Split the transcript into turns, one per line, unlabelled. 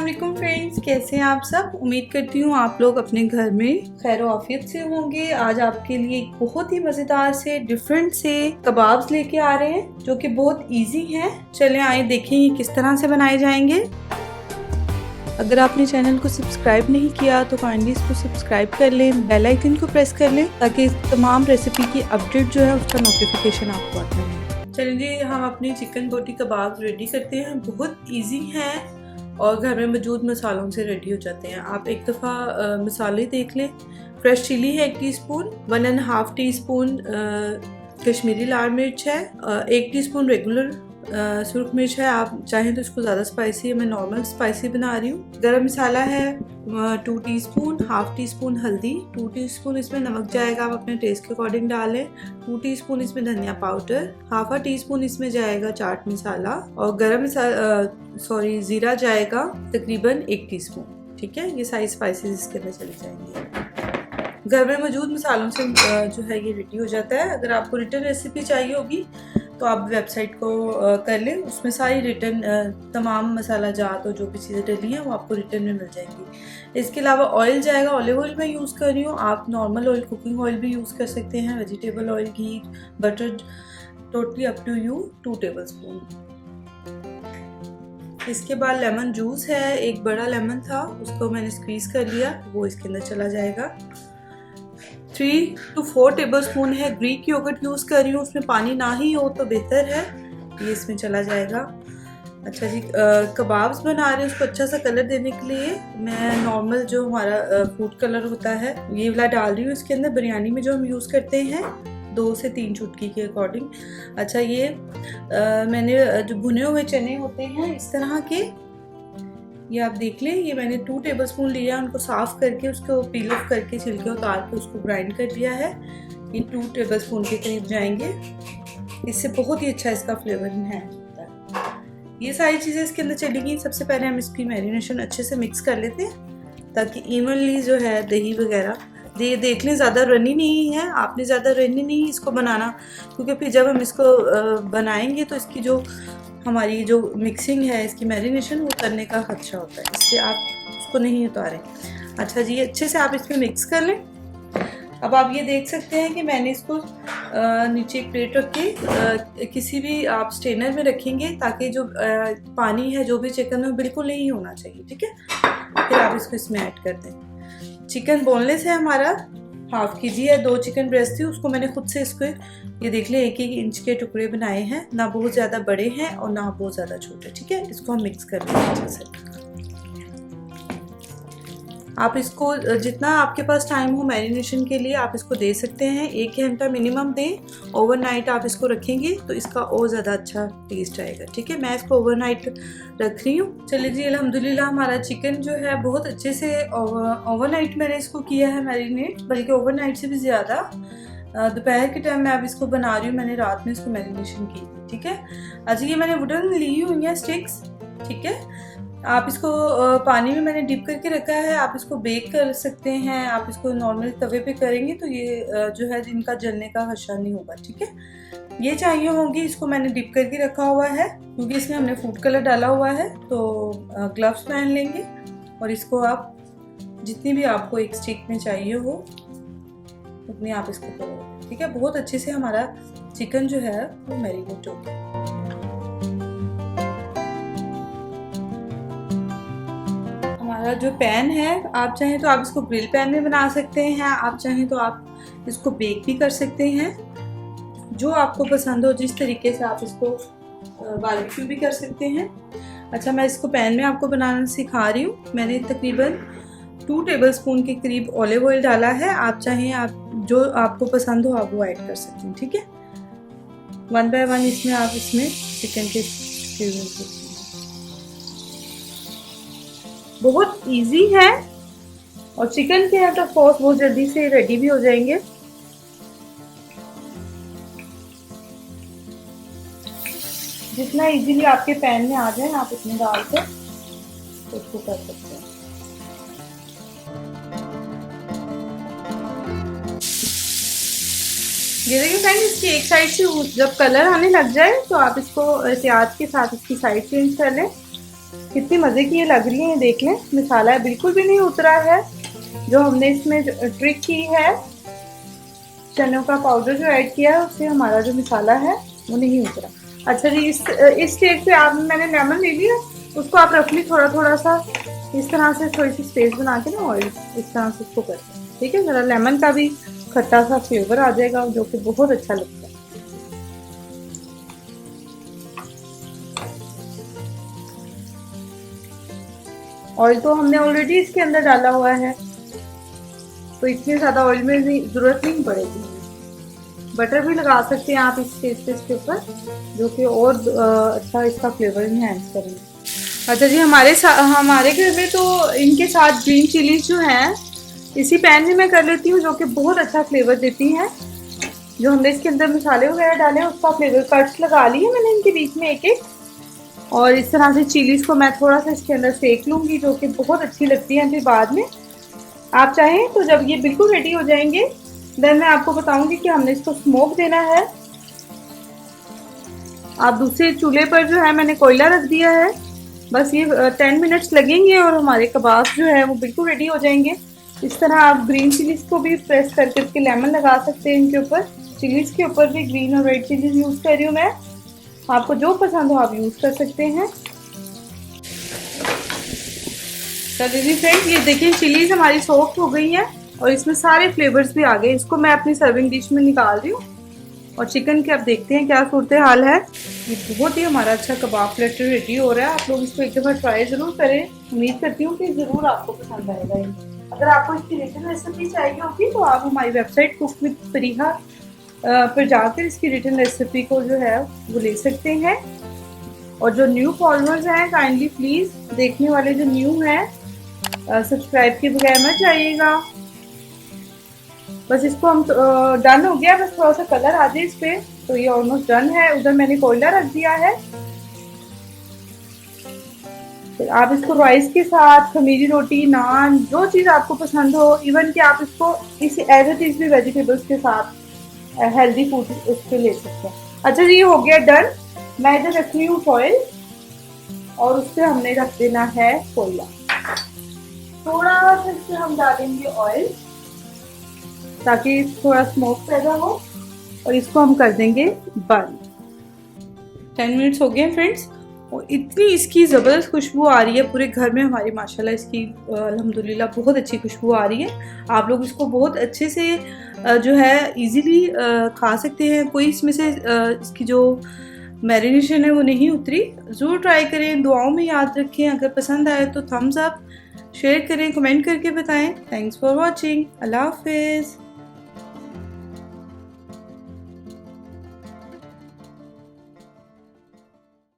वालेकुम फ्रेंड्स, कैसे हैं आप सब। उम्मीद करती हूँ आप लोग अपने घर में खैर आफियत से होंगे। आज आपके लिए एक बहुत ही मज़ेदार से डिफरेंट से कबाब्स लेके आ रहे हैं जो कि बहुत इजी हैं। चलें आइए देखें ये किस तरह से बनाए जाएंगे। अगर आपने चैनल को सब्सक्राइब नहीं किया तो काइंडली इसको सब्सक्राइब कर लें, बेल आइकन को प्रेस कर लें ताकि तमाम रेसिपी की अपडेट जो है उसका नोटिफिकेशन आपको आता है। चलिए जी, हम अपनी चिकन बोटी कबाब रेडी करते हैं। बहुत इजी हैं और घर में मौजूद मसालों से रेडी हो जाते हैं। आप एक दफ़ा मसाले देख लें। फ्रेश चिली है 1 टीस्पून, 1.5 टीस्पून कश्मीरी लाल मिर्च है, 1 टीस्पून रेगुलर सुरख मिर्च है। आप चाहें तो इसको ज़्यादा स्पाइसी है, मैं नॉर्मल स्पाइसी बना रही हूँ। गरम मसाला है 2 टीस्पून, 1/2 टीस्पून हल्दी, 2 टीस्पून इसमें नमक जाएगा, आप अपने टेस्ट के अकॉर्डिंग डालें। 2 टीस्पून इसमें धनिया पाउडर, 1/2 टीस्पून इसमें जाएगा चाट मसाला और गरम मसाला ज़ीरा जाएगा तकरीबन 1 टीस्पून। ठीक है, ये सारी स्पाइसेस इसके अंदर चली जाएंगी। घर में मौजूद मसालों से जो है ये रेडी हो जाता है। अगर आपको रिटर्न रेसिपी चाहिए होगी तो आप वेबसाइट को कर लें, उसमें सारी रिटर्न तमाम मसाला जात और जो भी चीज़ें डली हैं वो आपको रिटर्न में मिल जाएंगी। इसके अलावा ऑयल जाएगा, ऑलिव ऑयल मैं यूज़ कर रही हूँ। आप नॉर्मल ऑयल, कुकिंग ऑयल भी यूज़ कर सकते हैं, वेजिटेबल ऑयल, घी, butter, totally up to you, 2 tablespoon. इसके बाद लेमन जूस है, एक बड़ा लेमन था उसको मैंने स्क्वीज़ कर लिया, वो इसके अंदर चला जाएगा। 3 to 4 टेबलस्पून है ग्रीक योगर्ट यूज़ कर रही हूँ, उसमें पानी ना ही हो तो बेहतर है, ये इसमें चला जाएगा। अच्छा जी, कबाब्स बना रहे हैं, उसको अच्छा सा कलर देने के लिए मैं नॉर्मल जो हमारा फूड कलर होता है ये वाला डाल रही हूँ इसके अंदर। बिरयानी में जो हम यूज़ करते हैं 2 से 3 चुटकी के अकॉर्डिंग। अच्छा, ये मैंने जो भुने हुए चने होते हैं इस तरह के, ये आप देख लें, ये मैंने 2 टेबलस्पून लिया, उनको साफ़ करके उसको पील ऑफ करके छिलके उतार के उसको ग्राइंड कर लिया है। ये 2 टेबलस्पून के करीब जाएंगे, इससे बहुत ही अच्छा इसका फ्लेवर है। ये सारी चीज़ें इसके अंदर चलेंगी। सबसे पहले हम इसकी मैरिनेशन अच्छे से मिक्स कर लेते हैं ताकि इवनली जो है दही वगैरह देख लें, ज़्यादा रनी नहीं है, आपने ज़्यादा रनी नहीं इसको बनाना, क्योंकि फिर जब हम इसको बनाएंगे तो इसकी जो हमारी जो मिक्सिंग है, इसकी मैरिनेशन वो करने का खदशा होता है, इसलिए आप उसको नहीं उतारें। अच्छा जी, अच्छे से आप इसमें मिक्स कर लें। अब आप ये देख सकते हैं कि मैंने इसको नीचे एक प्लेट रख के किसी भी आप स्ट्रेनर में रखेंगे ताकि जो पानी है जो भी चिकन में बिल्कुल नहीं होना चाहिए। ठीक है, फिर आप इसको इसमें ऐड कर दें। चिकन बोनलेस है हमारा, 1/2 kg है, 2 चिकन ब्रेस्ट थी, उसको मैंने खुद से इसको ये देख लें 1-1 इंच के टुकड़े बनाए हैं, ना बहुत ज़्यादा बड़े हैं और ना बहुत ज़्यादा छोटे। ठीक है, इसको हम मिक्स कर लेंगे अच्छे से। आप इसको जितना आपके पास टाइम हो मैरिनेशन के लिए आप इसको दे सकते हैं, 1 घंटा मिनिमम दें। ओवरनाइट आप इसको रखेंगे तो इसका और ज़्यादा अच्छा टेस्ट आएगा। ठीक है, मैं इसको ओवरनाइट रख रही हूँ। चलिए जी, अल्हम्दुलिल्लाह हमारा चिकन जो है बहुत अच्छे से ओवरनाइट मैंने इसको किया है मैरिनेट, बल्कि ओवरनाइट से भी ज़्यादा। दोपहर के टाइम में अब इसको बना रही हूँ, मैंने रात में इसको मैरिनेशन की थी। ठीक है, अच्छा ये मैंने वुडन ली हुई है स्टिक्स। ठीक है, आप इसको पानी में मैंने डिप करके रखा है, आप इसको बेक कर सकते हैं। आप इसको नॉर्मल तवे पे करेंगे तो ये जो है इनका जलने का खदशा नहीं होगा। ठीक है, ये चाहिए होंगी, इसको मैंने डिप करके रखा हुआ है क्योंकि इसमें हमने फूड कलर डाला हुआ है। तो ग्लव्स पहन लेंगे और इसको आप जितनी भी आपको एक स्टिक में चाहिए हो उतनी आप इसको करो। ठीक है, बहुत अच्छे से हमारा चिकन जो है वो मैरिनेट हो गया। हमारा जो पैन है, आप चाहें तो आप इसको ग्रिल पैन में बना सकते हैं, आप चाहें तो आप इसको बेक भी कर सकते हैं, जो आपको पसंद हो, जिस तरीके से आप इसको बारबेक्यू भी कर सकते हैं। अच्छा, मैं इसको पैन में आपको बनाना सिखा रही हूँ। मैंने तकरीबन 2 टेबलस्पून के करीब ऑलिव ऑयल डाला है, आप चाहें आप जो आपको पसंद हो आप वो ऐड कर सकते हैं। ठीक है, 1 by 1 इसमें आप इसमें चिकन के बहुत इजी है और चिकन के ऑफ कोर्स बहुत जल्दी से रेडी भी हो जाएंगे। जितना इजीली आपके पैन में आ जाए आप इसमें डाल कर उसको कर सकते हैं। ये देखिए फ्रेंड, इसकी एक साइड से जब कलर आने लग जाए तो आप इसको एहतियात के साथ इसकी साइड चेंज कर लें। कितनी मज़े की ये लग रही है, ये देख लें। मसाला बिल्कुल भी नहीं उतरा है। जो हमने इसमें ट्रिक की है, चनों का पाउडर जो ऐड किया है, उससे हमारा जो मसाला है वो नहीं उतरा। अच्छा जी, इस स्टेज पे मैंने लेमन ले लिया, उसको आप रफली थोड़ा थोड़ा सा इस तरह से थोड़ी सी स्पेस बना के ना ऑयल इस तरह से इसको करते हैं, ठीक है। ज़रा लेमन का भी खट्टा सा फ्लेवर आ जाएगा जो कि बहुत अच्छा लगता है। ऑयल तो हमने ऑलरेडी इसके अंदर डाला हुआ है, तो इतनी ज़्यादा ऑयल में ज़रूरत नहीं पड़ेगी। बटर भी लगा सकते हैं आप इस स्टेज पे इसके ऊपर, जो कि और अच्छा इसका फ्लेवर इनहेंस करेंगे। अच्छा जी, हमारे घर में तो इनके साथ ग्रीन चिलीज जो हैं इसी पैन में मैं कर लेती हूँ, जो कि बहुत अच्छा फ्लेवर देती हैं। जो हमने इसके अंदर मसाले वगैरह डाले हैं उसका फ्लेवर, कट्स लगा लिए मैंने इनके बीच में एक एक, और इस तरह से चिलीज को मैं थोड़ा सा इसके अंदर सेक लूँगी, जो कि बहुत अच्छी लगती है। फिर बाद में आप चाहें तो जब ये बिल्कुल रेडी हो जाएंगे देन मैं आपको बताऊंगी कि हमने इसको स्मोक देना है। आप दूसरे चूल्हे पर जो है मैंने कोयला रख दिया है, बस ये 10 मिनट्स लगेंगे और हमारे कबाब जो है वो बिल्कुल रेडी हो जाएंगे। इस तरह आप ग्रीन चिलीज को भी प्रेस करके इसके लेमन लगा सकते हैं इनके ऊपर। चिलीज के ऊपर भी ग्रीन और रेड चिलीज यूज़ कर रही हूँ मैं, आपको जो पसंद हो आप यूज़ कर सकते हैं। चलिए फ्रेंड्स, ये देखिए चिलीज हमारी सॉफ्ट हो गई है और इसमें सारे फ्लेवर्स भी आ गए। इसको मैं अपनी सर्विंग डिश में निकाल रही हूँ और चिकन के अब देखते हैं क्या सूरत हाल है। ये बहुत ही हमारा अच्छा कबाब प्लेटर रेडी हो रहा है। आप लोग इसको एक दफ़ा ट्राई ज़रूर करें, उम्मीद करती हूँ कि ज़रूर आपको पसंद आएगा। अगर आपको इसकी रिटन रेसिपी चाहिए होगी तो आप हमारी वेबसाइट कुक विद फरीहा पर जाकर इसकी रिटन रेसिपी को जो है वो ले सकते हैं। और जो न्यू फॉलोअर्स हैं काइंडली प्लीज़, देखने वाले जो न्यू हैं, सब्सक्राइब के बगैर मत जाइएगा। बस इसको हम डन हो गया, बस थोड़ा सा कलर आ जाए इस पे तो ये ऑलमोस्ट डन है। उधर मैंने कोयला रख दिया है। फिर आप इसको राइस के साथ, खमीरी रोटी, नान, जो चीज़ आपको पसंद हो, इवन कि आप इसको इस एज इट इज भी वेजिटेबल्स के साथ हेल्दी फूड उस पर ले सकते हैं। अच्छा जी, ये हो गया डन। मैं इधर रख रही हूँ फॉइल और उस पर हमने रख देना है कोयला। थोड़ा सा इसमें हम डालेंगे ऑयल ताकि थोड़ा स्मोक पैदा हो और इसको हम कर देंगे बंद। 10 मिनट्स हो गए फ्रेंड्स और इतनी इसकी ज़बरदस्त खुशबू आ रही है पूरे घर में हमारी, माशाल्लाह इसकी अल्हम्दुलिल्लाह बहुत अच्छी खुशबू आ रही है। आप लोग इसको बहुत अच्छे से जो है इजीली खा सकते हैं। कोई इसमें से इसकी जो मैरिनेशन है वो नहीं उतरी। ज़रूर ट्राई करें, दुआओं में याद रखें। अगर पसंद आए तो थम्स अप, शेयर करें, कमेंट करके बताएं। Thanks for watching. अल्लाह हाफिज़।